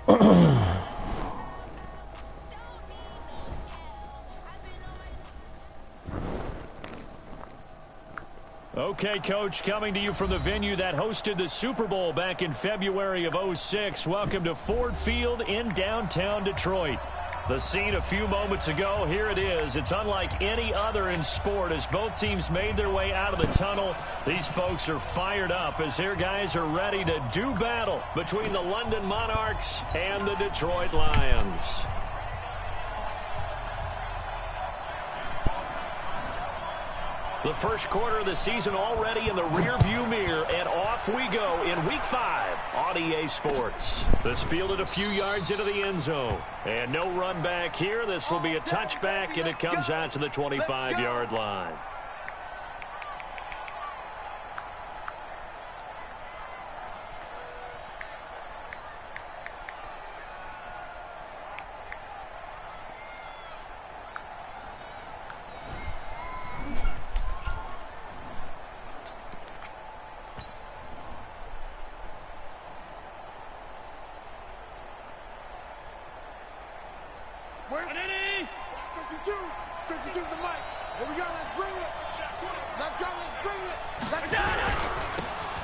Okay, Coach, coming to you from the venue that hosted the Super Bowl back in February of '06. Welcome to Ford Field in downtown Detroit. The scene a few moments ago, here it is. It's unlike any other in sport as both teams made their way out of the tunnel. These folks are fired up as their guys are ready to do battle between the London Monarchs and the Detroit Lions. The first quarter of the season already in the rearview mirror, and off we go in Week 5 on EA Sports. This fielded a few yards into the end zone, and no run back here. This will be a touchback, and it comes out to the 25-yard line.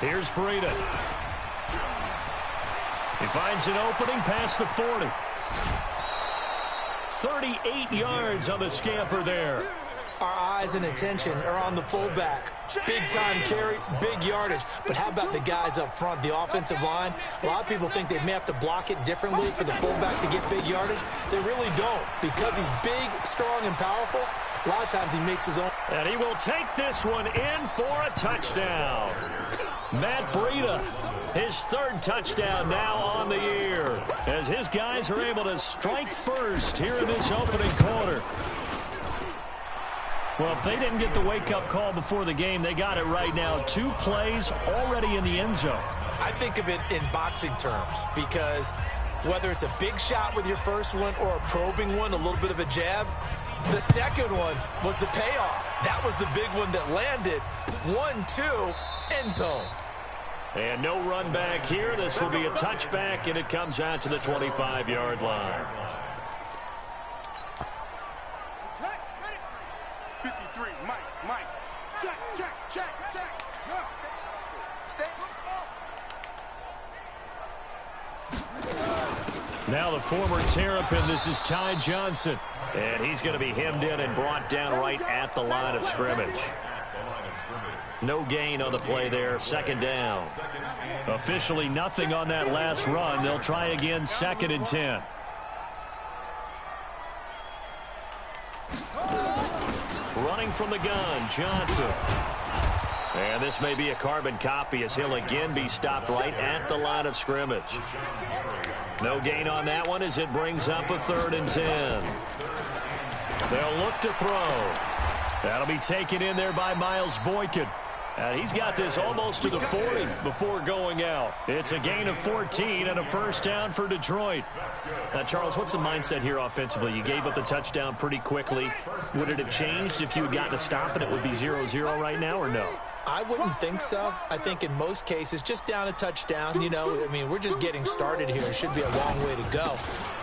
Here's Breida. He finds an opening past the 40. 38 yards on the scamper there. Our eyes and attention are on the fullback. Big time carry, big yardage. But how about the guys up front, the offensive line? A lot of people think they may have to block it differently for the fullback to get big yardage. They really don't. Because he's big, strong, and powerful, a lot of times he makes his own. And he will take this one in for a touchdown. Matt Breida, his third touchdown now on the year, as his guys are able to strike first here in this opening quarter. Well, if they didn't get the wake-up call before the game, they got it right now. 2 plays already in the end zone. I think of it in boxing terms because whether it's a big shot with your first one or a probing one, a little bit of a jab, the second one was the payoff. That was the big one that landed. 1-2, end zone. And no run back here. This will be a touchback, and it comes out to the 25-yard line. 53, Mike. Check. Stay. Now the former Terrapin, this is Ty Johnson. And he's going to be hemmed in and brought down right at the line of scrimmage. No gain on the play there, second down. Officially nothing on that last run. They'll try again, 2nd and 10. Running from the gun, Johnson. And this may be a carbon copy as he'll again be stopped right at the line of scrimmage. No gain on that one as it brings up a 3rd and 10. They'll look to throw. That'll be taken in there by Miles Boykin. And he's got this almost to the 40 before going out. It's a gain of 14 and a first down for Detroit. Now, Charles, what's the mindset here offensively? You gave up the touchdown pretty quickly. Would it have changed if you had gotten a stop and it would be 0-0 right now, or no? I wouldn't think so. I think in most cases, just down a touchdown, you know, I mean, we're just getting started here. It should be a long way to go.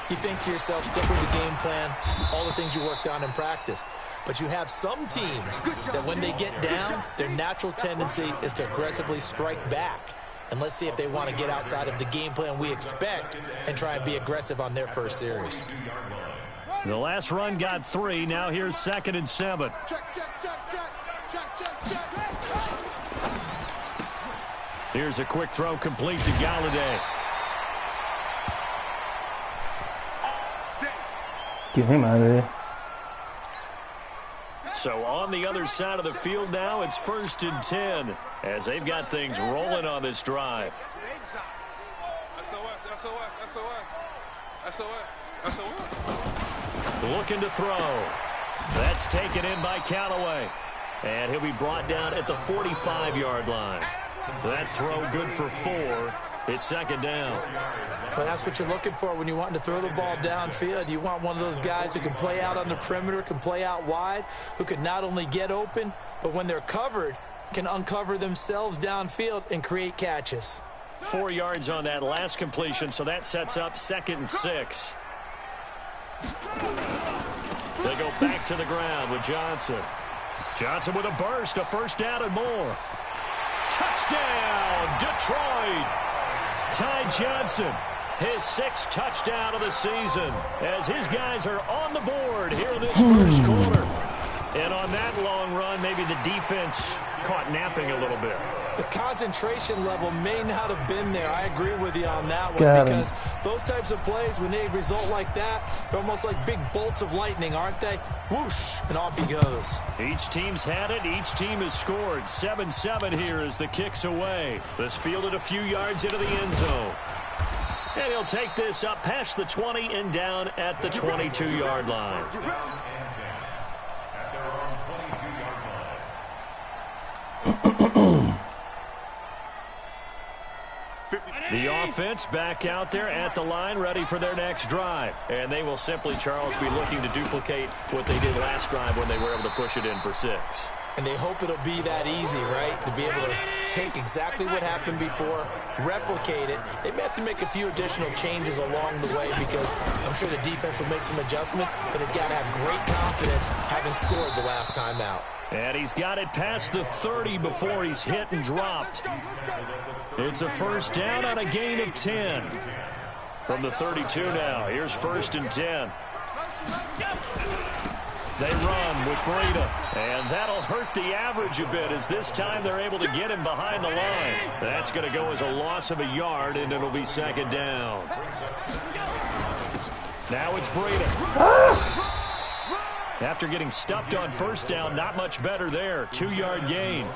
You think to yourself, stick with the game plan, all the things you worked on in practice. But you have some teams that when they get down, their natural tendency is to aggressively strike back. And let's see if they want to get outside of the game plan we expect and try and be aggressive on their first series. The last run got 3. Now here's 2nd and 7. Here's a quick throw complete to Galladay. Get him out of there. So on the other side of the field now, it's 1st and 10 as they've got things rolling on this drive. Looking to throw. That's taken in by Callaway. And he'll be brought down at the 45-yard line. That throw good for 4. It's 2nd down. Well, that's what you're looking for when you want to throw the ball downfield. You want one of those guys who can play out on the perimeter, can play out wide, who can not only get open, but when they're covered, can uncover themselves downfield and create catches. 4 yards on that last completion, so that sets up 2nd and 6. They go back to the ground with Johnson. Johnson with a burst, a first down and more. Touchdown, Detroit! Ty Johnson, his 6th touchdown of the season, as his guys are on the board here in this first quarter. And on that long run, maybe the defense caught napping a little bit. The concentration level may not have been there. I agree with you on that one, because those types of plays, when they result like that, they're almost like big bolts of lightning, aren't they? Whoosh, and off he goes. Each team's had it. Each team has scored. 7-7 here as the kick's away. This fielded a few yards into the end zone. And he'll take this up past the 20 and down at the 22-yard line. The offense back out there at the line, ready for their next drive. And they will simply, Charles, be looking to duplicate what they did last drive when they were able to push it in for 6. And they hope it'll be that easy, right? To be able to take exactly what happened before, replicate it. They may have to make a few additional changes along the way, because I'm sure the defense will make some adjustments, but they've got to have great confidence having scored the last time out. And he's got it past the 30 before he's hit and dropped. It's a first down on a gain of 10. From the 32 now, here's 1st and 10. They run with Breida, and that'll hurt the average a bit, as this time they're able to get him behind the line. That's going to go as a loss of a yard, and it'll be 2nd down. Now it's Breida. After getting stuffed on 1st down, not much better there. 2-yard gain.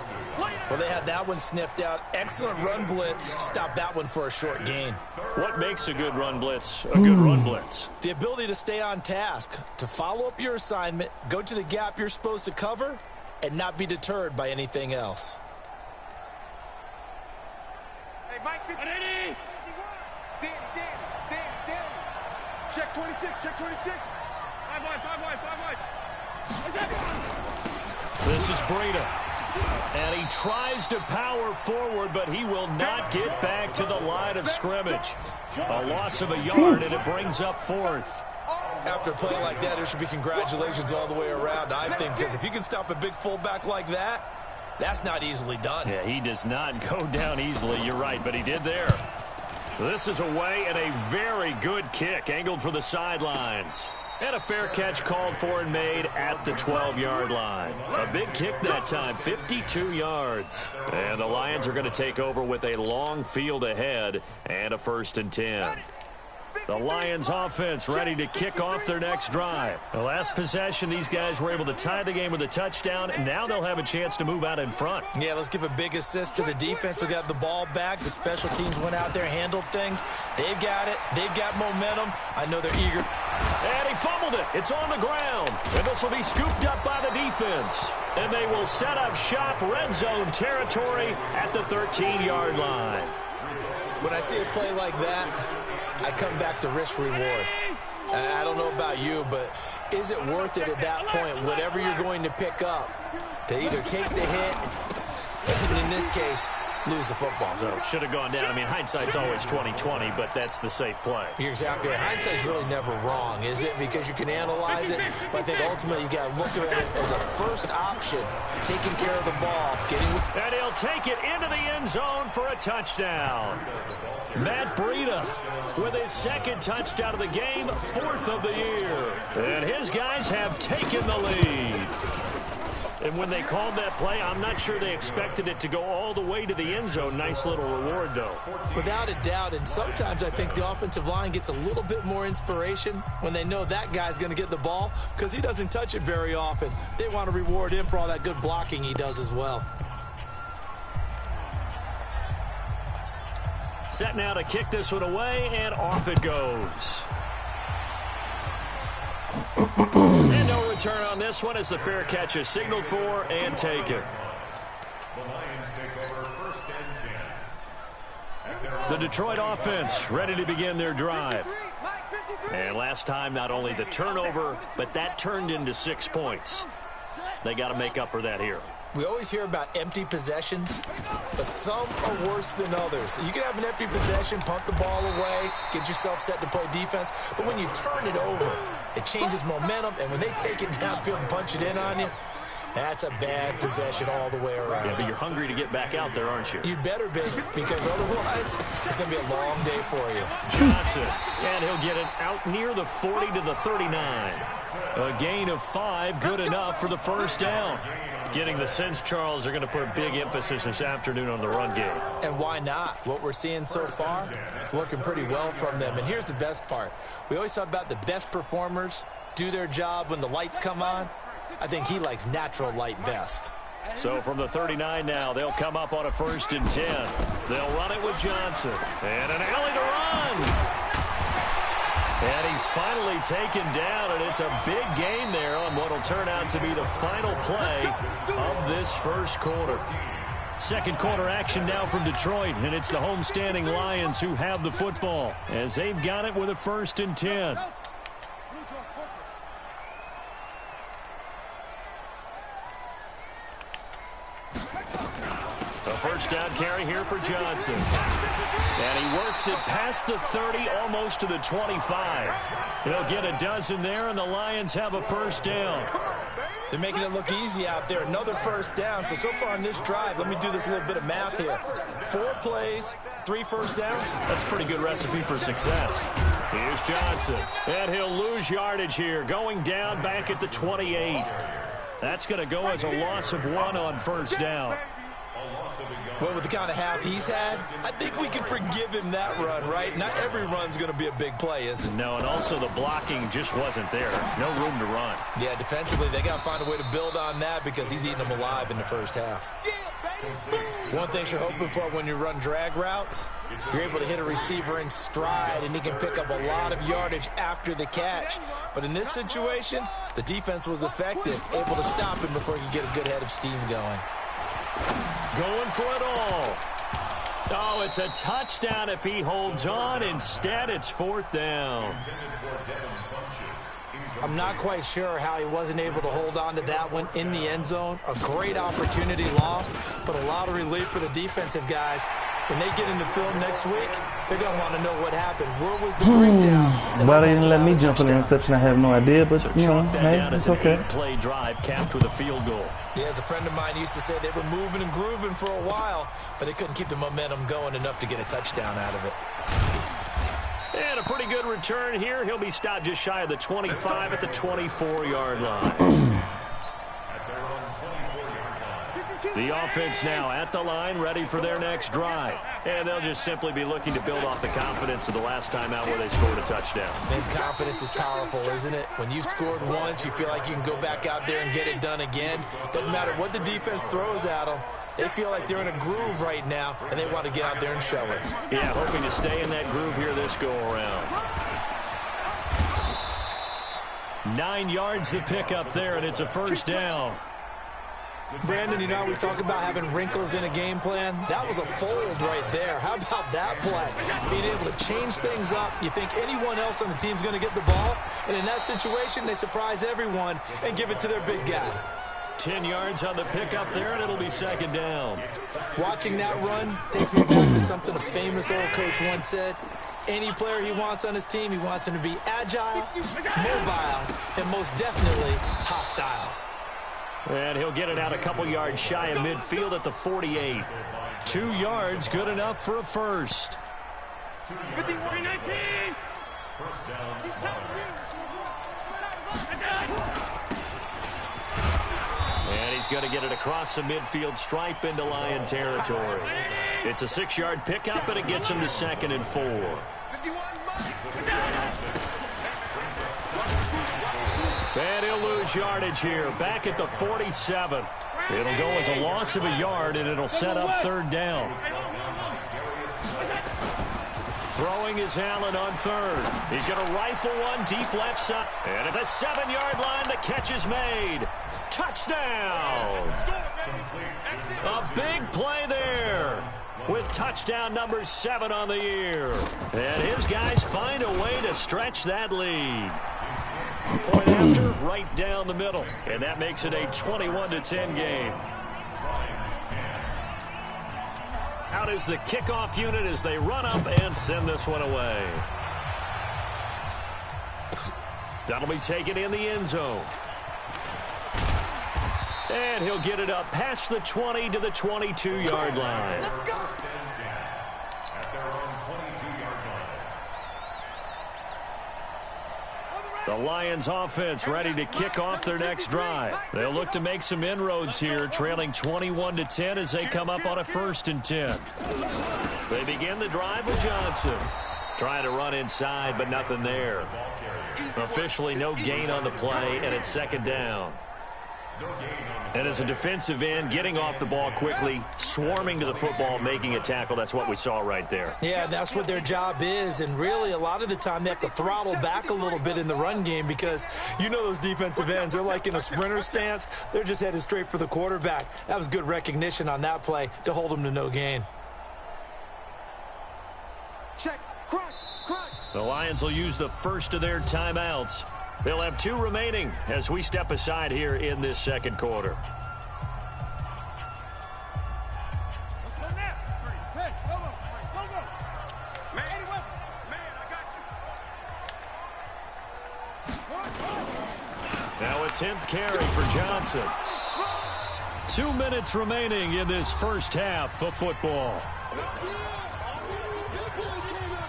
Well, they had that one sniffed out. Excellent run blitz. Stop that one for a short gain. What makes a good run blitz a good run blitz? The ability to stay on task, to follow up your assignment, go to the gap you're supposed to cover, and not be deterred by anything else. Hey, Mike, check 26, check 26. 5 wide. This is Breida. And he tries to power forward, but he will not get back to the line of scrimmage. A loss of a yard, and it brings up 4th. After a play like that, there should be congratulations all the way around, I think, because if you can stop a big fullback like that, that's not easily done. Yeah, he does not go down easily, you're right, but he did there. This is away, and a very good kick, angled for the sidelines. And a fair catch called for and made at the 12-yard line. A big kick that time, 52 yards. And the Lions are going to take over with a long field ahead and a 1st and 10. The Lions offense ready to kick off their next drive. The last possession, these guys were able to tie the game with a touchdown, and now they'll have a chance to move out in front. Yeah, let's give a big assist to the defense who got the ball back. The special teams went out there, handled things. They've got it. They've got momentum. I know they're eager. And he fumbled it. It's on the ground. And this will be scooped up by the defense. And they will set up shop, red zone territory at the 13-yard line. When I see a play like that, I come back to risk reward. I don't know about you, but is it worth it at that point, whatever you're going to pick up, to either take the hit, and in this case, lose the football? So should have gone down. I mean, hindsight's always 20/20, but that's the safe play. You're exactly right. Hindsight's really never wrong, is it? Because you can analyze it, but I think ultimately you got to look at it as a first option, taking care of the ball, and he'll take it into the end zone for a touchdown. Matt Breida with his 2nd touchdown of the game, 4th of the year. And his guys have taken the lead. And when they called that play, I'm not sure they expected it to go all the way to the end zone. Nice little reward, though. Without a doubt, and sometimes I think the offensive line gets a little bit more inspiration when they know that guy's going to get the ball, because he doesn't touch it very often. They want to reward him for all that good blocking he does as well. Set now to kick this one away, and off it goes. And no return on this one as the fair catch is signaled for and taken. The Detroit offense ready to begin their drive. And last time, not only the turnover, but that turned into 6 points. They got to make up for that here. We always hear about empty possessions, but some are worse than others. You can have an empty possession, punt the ball away, get yourself set to play defense, but when you turn it over, it changes momentum, and when they take it downfield and punch it in on you, that's a bad possession all the way around. Yeah, but you're hungry to get back out there, aren't you? You better be, because otherwise, it's going to be a long day for you. Johnson, and he'll get it out near the 40 to the 39. A gain of 5, good enough for the first down. Getting the sense, Charles, they're going to put a big emphasis this afternoon on the run game. And why not? What we're seeing so far, it's working pretty well from them. And here's the best part. We always talk about the best performers do their job when the lights come on. I think he likes natural light best. So from the 39 now, they'll come up on a 1st and 10. They'll run it with Johnson. And an alley to run. And he's finally taken down, and it's a big gain there on what will turn out to be the final play of this first quarter. Second quarter action now from Detroit, and it's the homestanding Lions who have the football as they've got it with a 1st and 10. A first down carry here for Johnson. And he works it past the 30, almost to the 25. He'll get a dozen there, and the Lions have a first down. They're making it look easy out there. Another first down. So far on this drive, let me do this little bit of math here. 4 plays, 3 first downs. That's a pretty good recipe for success. Here's Johnson. And he'll lose yardage here, going down back at the 28. That's going to go as a loss of 1 on first down. Well, with the kind of half he's had, I think we can forgive him that run, right? Not every run's going to be a big play, is it? No, and also the blocking just wasn't there. No room to run. Yeah, defensively, they got to find a way to build on that because he's eating them alive in the first half. One thing you're hoping for when you run drag routes, you're able to hit a receiver in stride, and he can pick up a lot of yardage after the catch. But in this situation, the defense was effective, able to stop him before he could get a good head of steam going. Going for it all. Oh, it's a touchdown if he holds on. Instead, it's 4th down. I'm not quite sure how he wasn't able to hold on to that one in the end zone. A great opportunity lost, but a lot of relief for the defensive guys. When they get into film next week, they're going to want to know what happened. Where was the breakdown? Why they didn't let me jump in the interception, I have no idea, but, you know, hey, it's okay. Play drive capped with a field goal. Yeah, as a friend of mine used to say, they were moving and grooving for a while, but they couldn't keep the momentum going enough to get a touchdown out of it. And a pretty good return here. He'll be stopped just shy of the 25 at the 24-yard line. The offense now at the line, ready for their next drive. And they'll just simply be looking to build off the confidence of the last time out where they scored a touchdown. And confidence is powerful, isn't it? When you've scored once, you feel like you can go back out there and get it done again. Doesn't matter what the defense throws at them. They feel like they're in a groove right now, and they want to get out there and show it. Yeah, hoping to stay in that groove here this go-around. 9 yards to pick up there, and it's a first down. Brandon, you know, we talk about having wrinkles in a game plan. That was a fold right there. How about that play? Being able to change things up. You think anyone else on the team's going to get the ball, and in that situation, they surprise everyone and give it to their big guy. 10 yards on the pickup there, and it'll be 2nd down. Watching that run takes me back to something a famous old coach once said. Any player he wants on his team, he wants him to be agile, mobile, and most definitely hostile. And he'll get it out a couple yards shy of midfield at the 48. 2 yards, good enough for a first. 50-40-19. First down. And he's going to get it across the midfield stripe into Lion territory. It's a 6-yard pickup, and it gets him to 2nd and 4. 51. And he'll lose yardage here, back at the 47. It'll go as a loss of a yard, and it'll set up 3rd down. Throwing is Allen on 3rd. He's going to rifle one deep left side. And at the 7-yard line, the catch is made. Touchdown! A big play there with touchdown number 7 on the year. And his guys find a way to stretch that lead. Point after, right down the middle. And that makes it a 21-10 game. Out is the kickoff unit as they run up and send this one away. That'll be taken in the end zone. And he'll get it up past the 20 to the 22-yard line. Let's go. The Lions offense ready to kick off their next drive. They'll look to make some inroads here, trailing 21-10 as they come up on a 1st and 10. They begin the drive with Johnson. Trying to run inside, but nothing there. Officially no gain on the play, and it's 2nd down. And as a defensive end, getting off the ball quickly, swarming to the football, making a tackle, that's what we saw right there. Yeah, that's what their job is, and really a lot of the time they have to throttle back a little bit in the run game because you know those defensive ends, they're like in a sprinter stance. They're just headed straight for the quarterback. That was good recognition on that play to hold them to no gain. Check. Crunch. Crunch. The Lions will use the first of their timeouts. They'll have 2 remaining as we step aside here in this 2nd quarter. Let's go now. 3. Hey, go. Man, anyway. Man, I got you. Now a 10th carry for Johnson. 2 minutes remaining in this first half of football.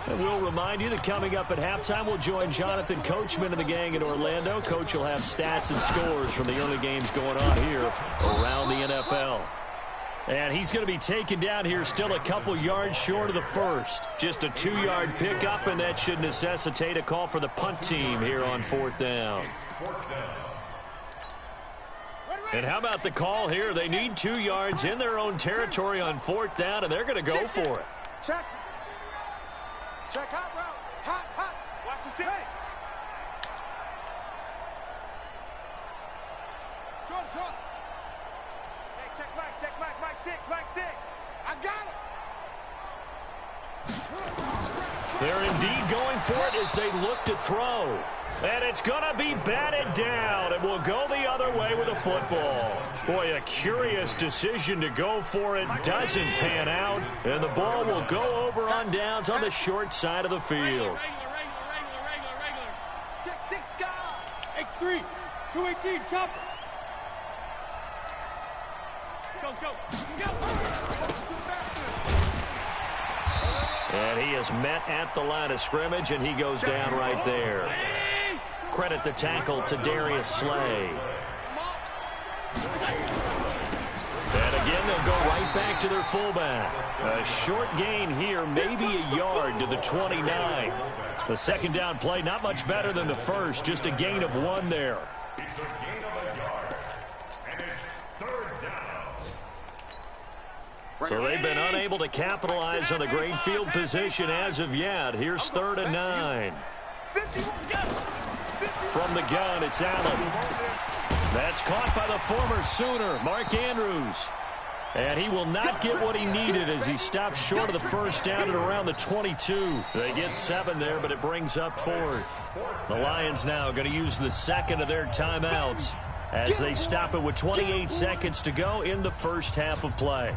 And we'll remind you that coming up at halftime, we'll join Jonathan Coachman and the gang in Orlando. Coach will have stats and scores from the early games going on here around the NFL. And he's going to be taken down here still a couple yards short of the first. Just a 2-yard pickup, and that should necessitate a call for the punt team here on 4th down. And how about the call here? They need 2 yards in their own territory on 4th down, and they're going to go for it. Check. Check hot route. Hot. Watch the city. Short. Hey, check Mike 6. I got it. They're indeed going for it as they look to throw. And it's going to be batted down, and will go the other way with the football. Boy, a curious decision to go for it. Doesn't pan out, and the ball will go over on downs on the short side of the field. Regular. Check 6 guys. X3. 218. Chopper. Let's go. And he is met at the line of scrimmage, and he goes down right there. Credit the tackle to Darius Slay. And again, they'll go right back to their fullback. A short gain here, maybe a yard to the 29. The 2nd down play, not much better than the first, just a gain of 1 there. So they've been unable to capitalize on the great field position as of yet. Here's 3rd and 9. From the gun, it's Allen. That's caught by the former Sooner, Mark Andrews. And he will not get what he needed as he stops short of the first down at around the 22. They get 7 there, but it brings up 4th. The Lions now going to use the 2nd of their timeouts as they stop it with 28 seconds to go in the first half of play.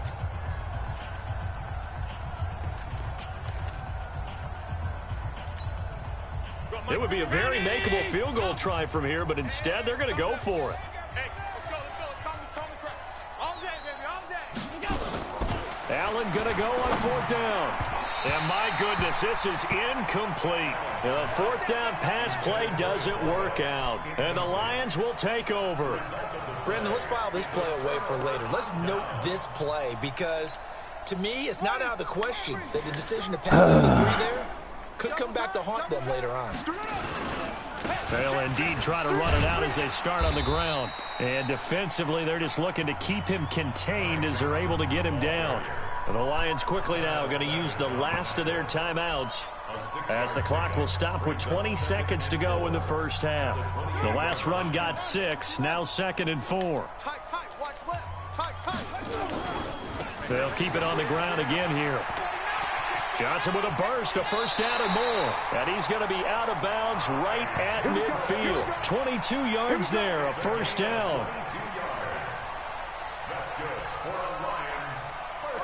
It would be a very makeable field goal try from here, but instead they're going to go for it. Hey, let's go. Calm the crowd. All day, baby, all day. Let's go. Allen going to go on 4th down. And my goodness, this is incomplete. The 4th down pass play doesn't work out. And the Lions will take over. Brendan, let's file this play away for later. Let's note this play because, to me, it's not out of the question that the decision to pass up the 3 there could come back to haunt them later on. They'll indeed try to run it out as they start on the ground. And defensively, they're just looking to keep him contained as they're able to get him down. And the Lions quickly now going to use the last of their timeouts as the clock will stop with 20 seconds to go in the first half. The last run got 6, now 2nd and 4. Tight, watch left. Tight. They'll keep it on the ground again here. Johnson with a burst, a first down and more. And he's going to be out of bounds right at midfield. 22 yards there, a first down.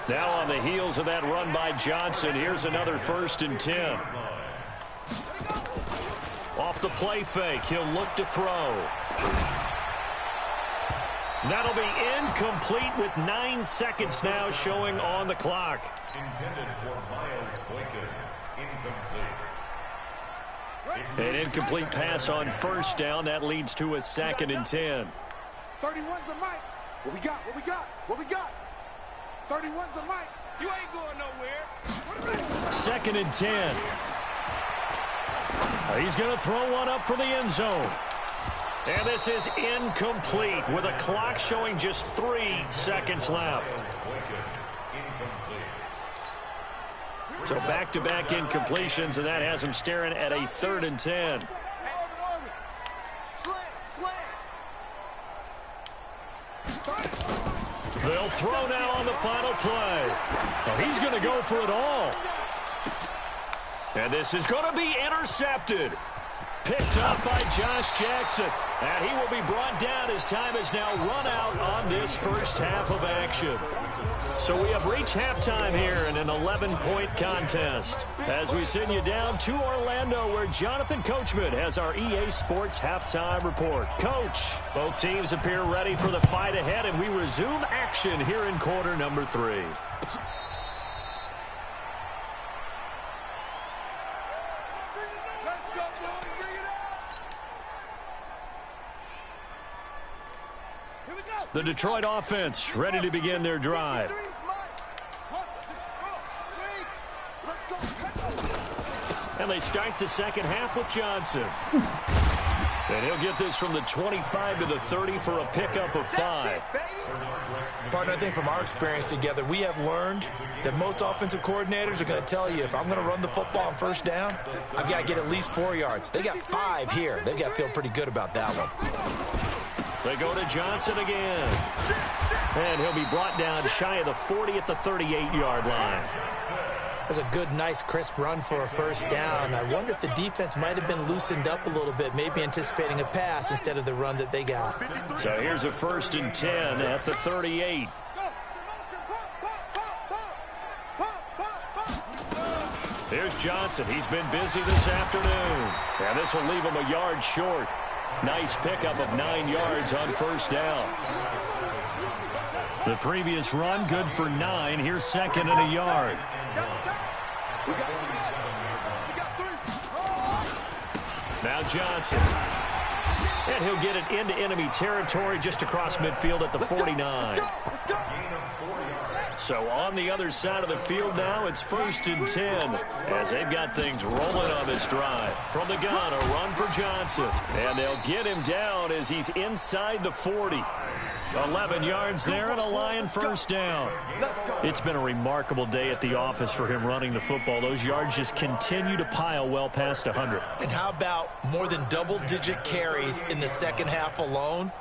Now on the heels of that run by Johnson, here's another 1st and 10. Off the play fake, he'll look to throw. That'll be incomplete with 9 seconds now showing on the clock. Intended for Miles Boykin. Incomplete. An incomplete pass on 1st down. That leads to a 2nd and 10. 31's the mic. What we got? What we got? What we got? 31's the mic. You ain't going nowhere. 2nd and 10. He's going to throw one up for the end zone. And this is incomplete with a clock showing just 3 seconds left. So back-to-back incompletions, and that has him staring at a 3rd and 10. They'll throw now on the final play. Well, he's going to go for it all. And this is going to be intercepted. Picked up by Josh Jackson. And he will be brought down as time has now run out on this first half of action. So we have reached halftime here in an 11-point contest. As we send you down to Orlando, where Jonathan Coachman has our EA Sports halftime report. Coach, both teams appear ready for the fight ahead, and we resume action here in quarter number 3. The Detroit offense ready to begin their drive. And they start the second half with Johnson. And he'll get this from the 25 to the 30 for a pickup of 5. Partner, I think from our experience together, we have learned that most offensive coordinators are going to tell you, if I'm going to run the football on 1st down, I've got to get at least 4 yards. They got 5 here. They've got to feel pretty good about that one. They go to Johnson again. And he'll be brought down shy of the 40 at the 38-yard line. That's a good, nice, crisp run for a 1st down. I wonder if the defense might have been loosened up a little bit, maybe anticipating a pass instead of the run that they got. So here's a 1st and 10 at the 38. Here's Johnson. He's been busy this afternoon. And this will leave him a yard short. Nice pickup of 9 yards on 1st down. The previous run, good for 9. Here's 2nd and a yard. Now Johnson. And he'll get it into enemy territory just across midfield at the 49. So on the other side of the field now, it's 1st and 10 as they've got things rolling on this drive. From the gun, a run for Johnson. And they'll get him down as he's inside the 40. 11 yards there and a Lion 1st down. It's been a remarkable day at the office for him running the football. Those yards just continue to pile well past 100. And how about more than double-digit carries in the second half alone?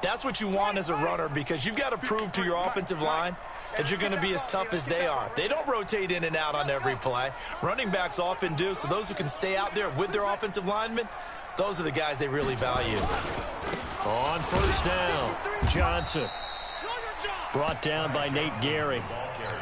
That's what you want as a runner, because you've got to prove to your offensive line that you're going to be as tough as they are. They don't rotate in and out on every play. Running backs often do, so those who can stay out there with their offensive linemen, those are the guys they really value. On 1st down, Johnson. Brought down by Nate Gehring.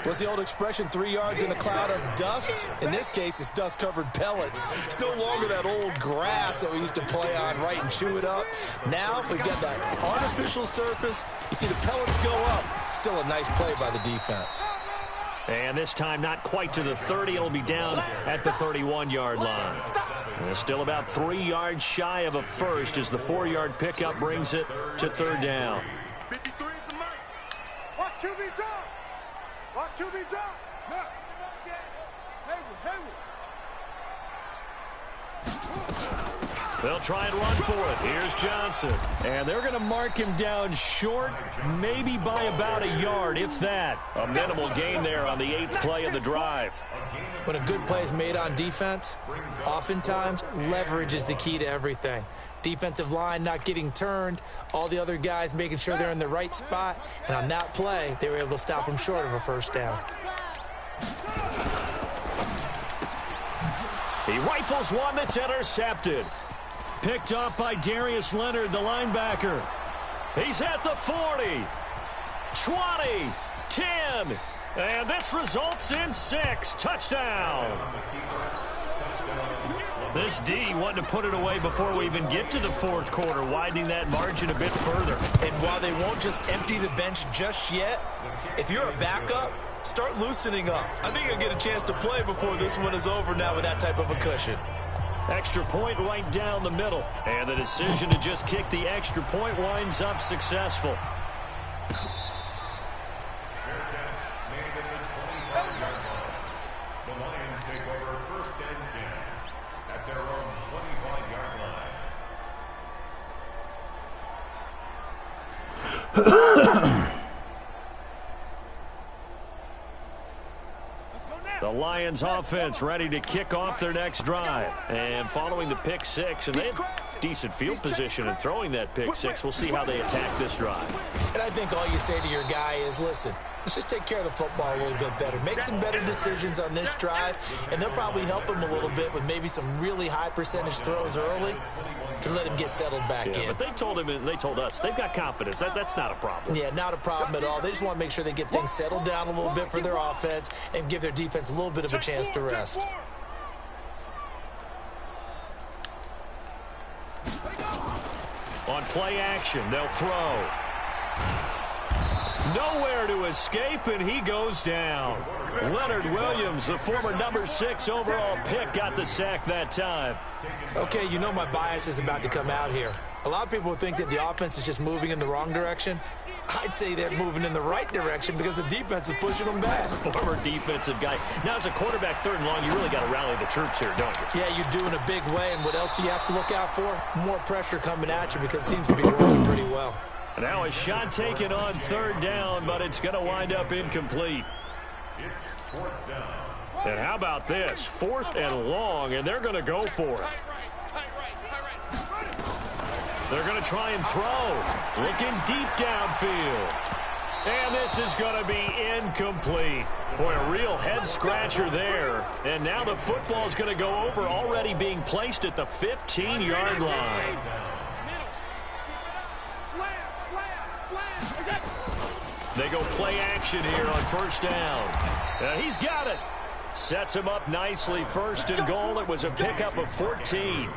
What's the old expression, 3 yards in a cloud of dust? In this case, it's dust-covered pellets. It's no longer that old grass that we used to play on, right, and chew it up. Now we've got that artificial surface. You see the pellets go up. Still a nice play by the defense. And this time not quite to the 30. It'll be down at the 31-yard line. And still about 3 yards shy of a first as the 4-yard pickup brings it to 3rd down. 53 is the mic. Watch QB drop. Watch QB drop. Look. Hayward. They'll try and run for it. Here's Johnson. And they're going to mark him down short, maybe by about a yard, if that. A minimal gain there on the 8th play of the drive. When a good play is made on defense, oftentimes leverage is the key to everything. Defensive line not getting turned, all the other guys making sure they're in the right spot, and on that play, they were able to stop him short of a 1st down. He rifles one that's intercepted. Picked up by Darius Leonard, the linebacker. He's at the 40, 20, 10. And this results in 6. Touchdown. This D wanting to put it away before we even get to the fourth quarter, widening that margin a bit further. And while they won't just empty the bench just yet, if you're a backup, start loosening up. I think you'll get a chance to play before this one is over now with that type of a cushion. Extra point right down the middle. And the decision to just kick the extra point winds up successful. The Lions take over 1st and 10 at their own 25-yard line. The Lions offense ready to kick off their next drive. And following the pick 6, and they have decent field position in throwing that pick 6. We'll see how they attack this drive. And I think all you say to your guy is, listen, let's just take care of the football a little bit better. Make some better decisions on this drive, and they'll probably help him a little bit with maybe some really high percentage throws early to let him get settled back in. But they told him and they told us they've got confidence. That's not a problem. Yeah, not a problem at all. They just want to make sure they get things settled down a little bit for their offense and give their defense a little bit of a chance to rest. On play action, they'll throw. Nowhere to escape, and he goes down. Leonard Williams, the former number 6 overall pick, got the sack that time. Okay, you know my bias is about to come out here. A lot of people think that the offense is just moving in the wrong direction. I'd say they're moving in the right direction because the defense is pushing them back. Former defensive guy. Now, as a quarterback 3rd and long, you really got to rally the troops here, don't you? Yeah, you do in a big way, and what else do you have to look out for? More pressure coming at you because it seems to be working pretty well. Now a shot taken on 3rd down, but it's going to wind up incomplete. It's 4th down. And how about this? 4th and long, and they're going to go for it. They're going to try and throw. Looking deep downfield. And this is going to be incomplete. Boy, a real head-scratcher there. And now the football's going to go over, already being placed at the 15-yard line. They go play action here on 1st down. And he's got it. Sets him up nicely. 1st and goal. It was a pickup of 14.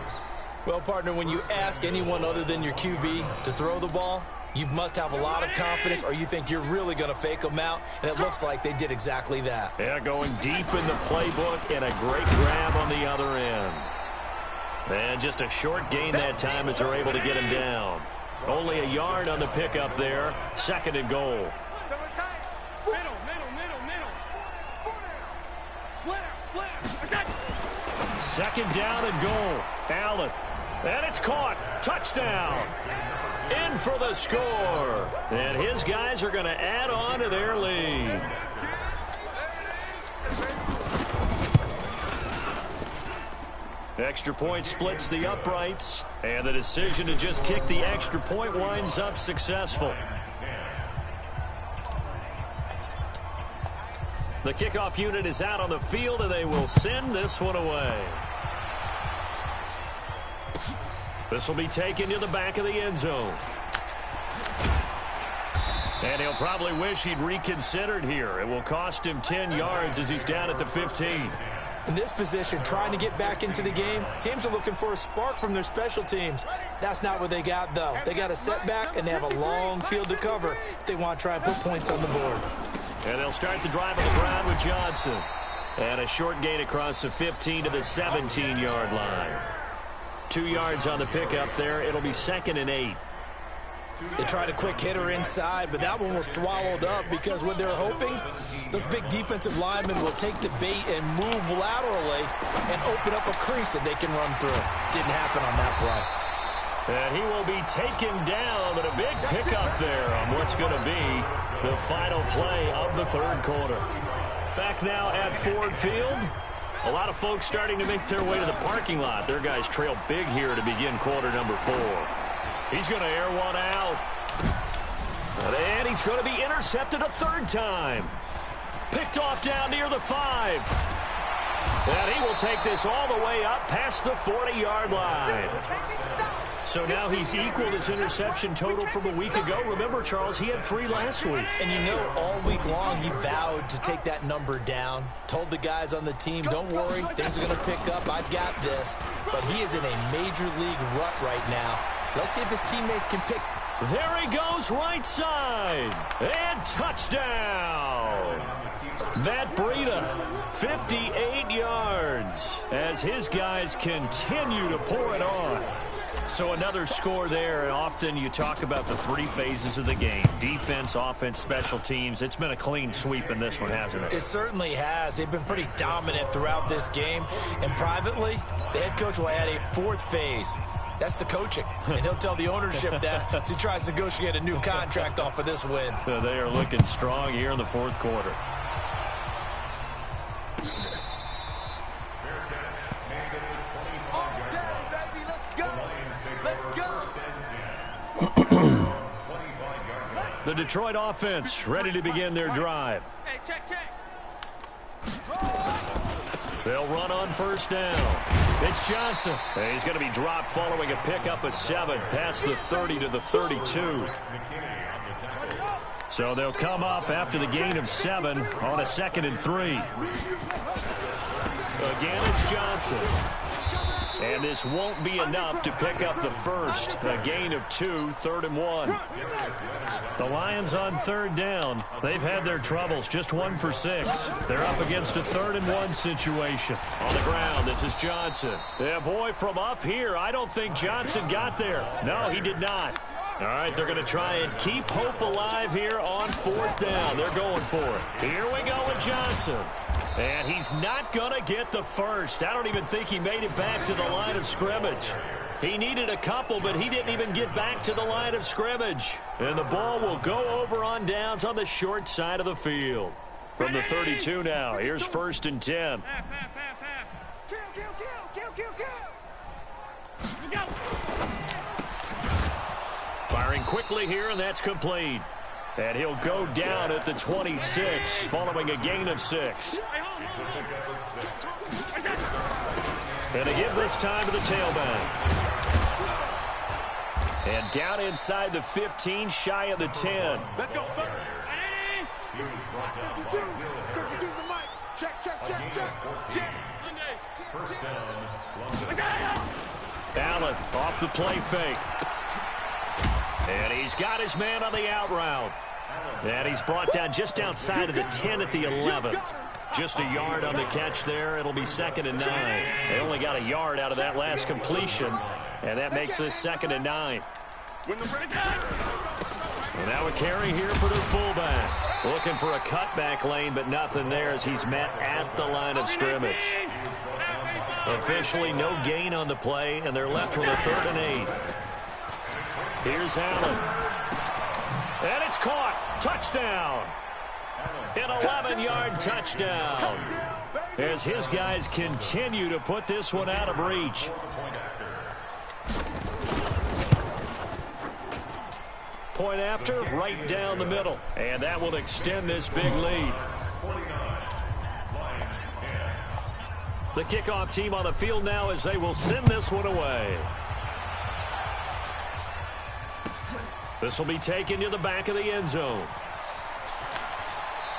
Well, partner, when you ask anyone other than your QB to throw the ball, you must have a lot of confidence or you think you're really going to fake them out, and it looks like they did exactly that. Yeah, going deep in the playbook and a great grab on the other end. And just a short gain that time as they're able to get him down. Only a yard on the pickup there. 2nd and goal. Second down and goal. Allen. And it's caught. Touchdown. In for the score. And his guys are going to add on to their lead. Extra point splits the uprights. And the decision to just kick the extra point winds up successful. The kickoff unit is out on the field, and they will send this one away. This will be taken to the back of the end zone. And he'll probably wish he'd reconsidered here. It will cost him 10 yards as he's down at the 15. In this position, trying to get back into the game, teams are looking for a spark from their special teams. That's not what they got, though. They got a setback, and they have a long field to cover if they want to try and put points on the board. And they'll start the drive on the ground with Johnson. And a short gain across the 15 to the 17-yard line. 2 yards on the pickup there. It'll be 2nd and 8. They tried a quick hitter inside, but that one was swallowed up because what they're hoping, those big defensive linemen will take the bait and move laterally and open up a crease that they can run through. Didn't happen on that play. And he will be taken down, but a big pickup there on what's going to be the final play of the 3rd quarter. Back now at Ford Field. A lot of folks starting to make their way to the parking lot. Their guys trail big here to begin quarter number 4. He's going to air one out. And he's going to be intercepted a 3rd time. Picked off down near the 5. And he will take this all the way up past the 40-yard line. So now he's equaled his interception total from a week ago. Remember, Charles, he had 3 last week. And you know, all week long he vowed to take that number down. Told the guys on the team, don't worry, things are going to pick up. I've got this. But he is in a major league rut right now. Let's see if his teammates can pick. There he goes, right side. And touchdown. Matt Breida, 58 yards as his guys continue to pour it on. So another score there, and often you talk about the 3 phases of the game. Defense, offense, special teams. It's been a clean sweep in this one, hasn't it? It certainly has. They've been pretty dominant throughout this game. And privately, the head coach will add a 4th phase. That's the coaching. And he'll tell the ownership that as he tries to negotiate a new contract off of this win. They are looking strong here in the 4th quarter. The Detroit offense ready to begin their drive. Hey, check. They'll run on first down. It's Johnson. And he's going to be dropped following a pickup of 7 past the 30 to the 32. So they'll come up after the gain of 7 on a 2nd and 3. Again, it's Johnson. And this won't be enough to pick up the first. A gain of 2, 3rd and 1. The Lions on 3rd down. They've had their troubles, just 1 for 6. They're up against a 3rd and 1 situation. On the ground, this is Johnson. Yeah, boy, from up here, I don't think Johnson got there. No, he did not. All right, they're going to try and keep hope alive here on 4th down. They're going for it. Here we go with Johnson. And he's not going to get the first. I don't even think he made it back to the line of scrimmage. He needed a couple, but he didn't even get back to the line of scrimmage. And the ball will go over on downs on the short side of the field. From the 32 now, here's 1st and 10. Firing quickly here, and that's complete. And he'll go down at the 26, following a gain of 6. And they give this time to the tailback. And down inside the 15, shy of the 10. Let's go. 52. 52's the mic. Check. First down. Allen off the play fake. And he's got his man on the out route. And he's brought down just outside of the 10 at the 11. Just a yard on the catch there. It'll be 2nd and 9. They only got a yard out of that last completion, and that makes this 2nd and 9. And now a carry here for their fullback. Looking for a cutback lane, but nothing there as he's met at the line of scrimmage. Officially no gain on the play, and they're left with a 3rd and 8. Here's Allen. And it's caught. Touchdown. An 11-yard touchdown. As his guys continue to put this one out of reach. Point after, right down the middle. And that will extend this big lead. The kickoff team on the field now as they will send this one away. This will be taken to the back of the end zone.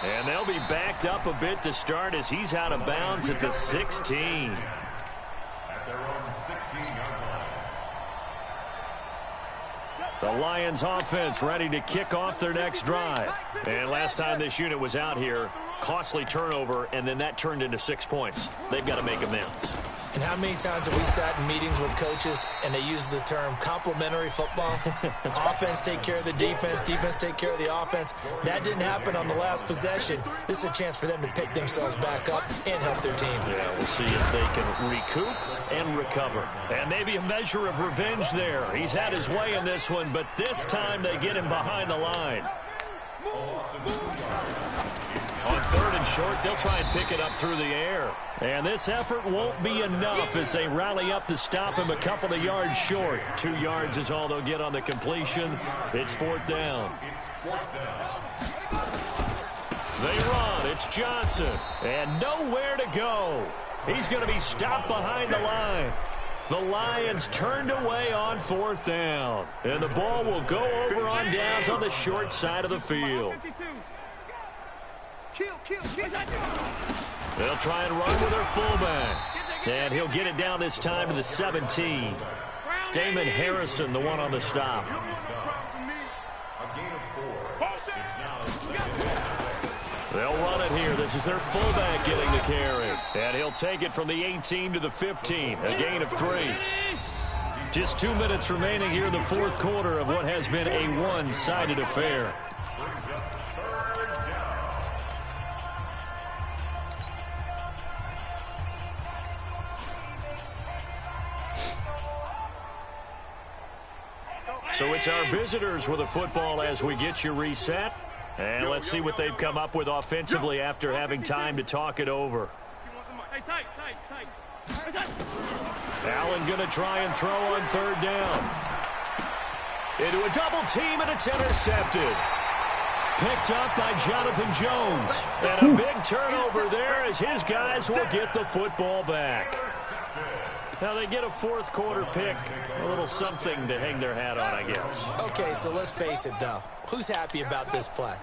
And they'll be backed up a bit to start as he's out of bounds at the 16. At their own 16-yard line. The Lions offense ready to kick off their next drive. And last time this unit was out here, costly turnover, and then that turned into 6 points. They've got to make amends. And how many times have we sat in meetings with coaches and they use the term complementary football? Offense take care of the defense, defense take care of the offense. That didn't happen on the last possession. This is a chance for them to pick themselves back up and help their team. Yeah, we'll see if they can recoup and recover. And maybe a measure of revenge there. He's had his way in this one, but this time they get him behind the line. On 3rd and short, they'll try and pick it up through the air. And this effort won't be enough as they rally up to stop him a couple of yards short. 2 yards is all they'll get on the completion. It's 4th down. They run. It's Johnson. And nowhere to go. He's going to be stopped behind the line. The Lions turned away on 4th down. And the ball will go over on downs on the short side of the field. They'll try and run with their fullback. And he'll get it down this time to the 17. Damon Harrison, the one on the stop. They'll run it here. This is their fullback getting the carry. And he'll take it from the 18 to the 15. A gain of 3. Just 2 minutes remaining here in the 4th quarter of what has been a one-sided affair. So it's our visitors with a football as we get you reset. And let's see what they've come up with offensively after having time to talk it over. Allen going to try and throw on 3rd down. Into a double team, and it's intercepted. Picked up by Jonathan Jones. And a big turnover there as his guys will get the football back. Now they get a 4th quarter pick, a little something to hang their hat on, I guess. Okay, so let's face it, though. Who's happy about this play?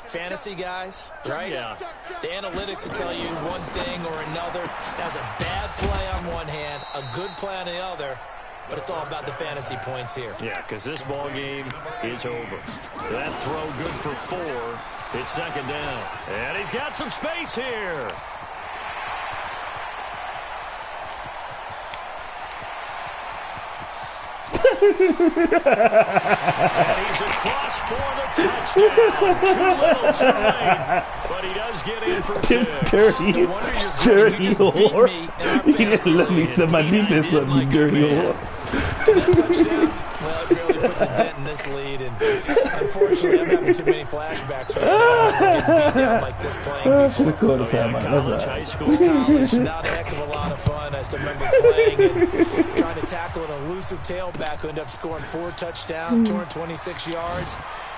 Fantasy guys, right? Yeah. The analytics will tell you one thing or another. That's a bad play on one hand, a good play on the other, but it's all about the fantasy points here. Yeah, because this ball game is over. That throw good for 4. It's 2nd down. And he's got some space here. And he's across for the touchdown. Too little, too late. But he does get in for 6. Dirty, dirty whore. He didn't let me say my defense let me dirty whore. That touchdown, well, it barely puts a dent in this lead, and unfortunately, I'm having too many flashbacks right now. Getting beat down like this playing before. College, high school. College, not a heck of a lot of fun. I still remember playing and trying to tackle an elusive tailback who ended up scoring 4 touchdowns, 226 yards.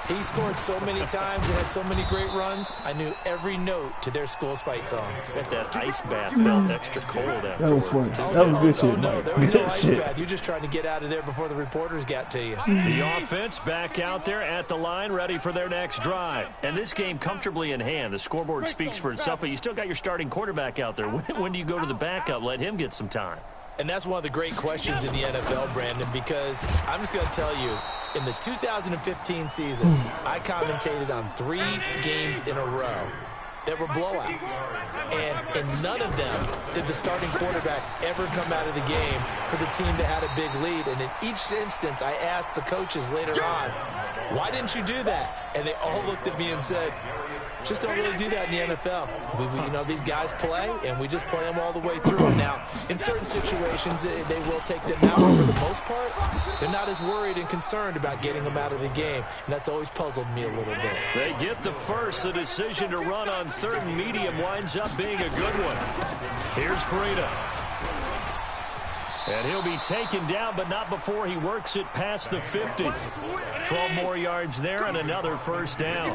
He scored so many times and had so many great runs, I knew every note to their school's fight song. Bet that ice bath felt extra cold afterwards. That was funny. That was good shit, no, Mike. there was no Good ice shit. bath. You're just trying to get out of there before the reporters got to you. The offense back out there at the line, ready for their next drive. And this game comfortably in hand. The scoreboard speaks for itself, but you still got your starting quarterback out there. When do you go to the backup? Let him get some time. And that's one of the great questions in the NFL, Brandon, because I'm just going to tell you, in the 2015 season, I commentated on 3 games in a row that were blowouts. And in none of them did the starting quarterback ever come out of the game for the team that had a big lead. And in each instance, I asked the coaches later on, why didn't you do that? And they all looked at me and said, just don't really do that in the NFL. You know, these guys play, and we just play them all the way through. Now, in certain situations, they will take them out, but for the most part, they're not as worried and concerned about getting them out of the game, and that's always puzzled me a little bit. They get the first. The decision to run on 3rd and medium winds up being a good one. Here's Breida. And he'll be taken down, but not before he works it past the 50. 12 more yards there and another 1st down.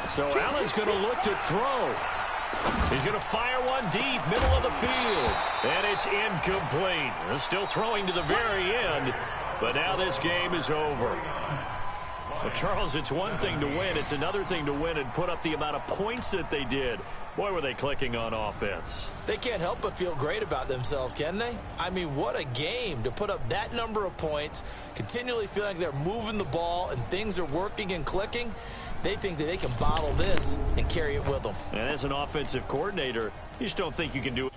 So Allen's going to look to throw. He's going to fire one deep, middle of the field. And it's incomplete. They're still throwing to the very end, but now this game is over. Well, Charles, it's one thing to win. It's another thing to win and put up the amount of points that they did. Boy, were they clicking on offense. They can't help but feel great about themselves, can they? I mean, what a game to put up that number of points, continually feeling like they're moving the ball and things are working and clicking. They think that they can bottle this and carry it with them. And as an offensive coordinator, you just don't think you can do it.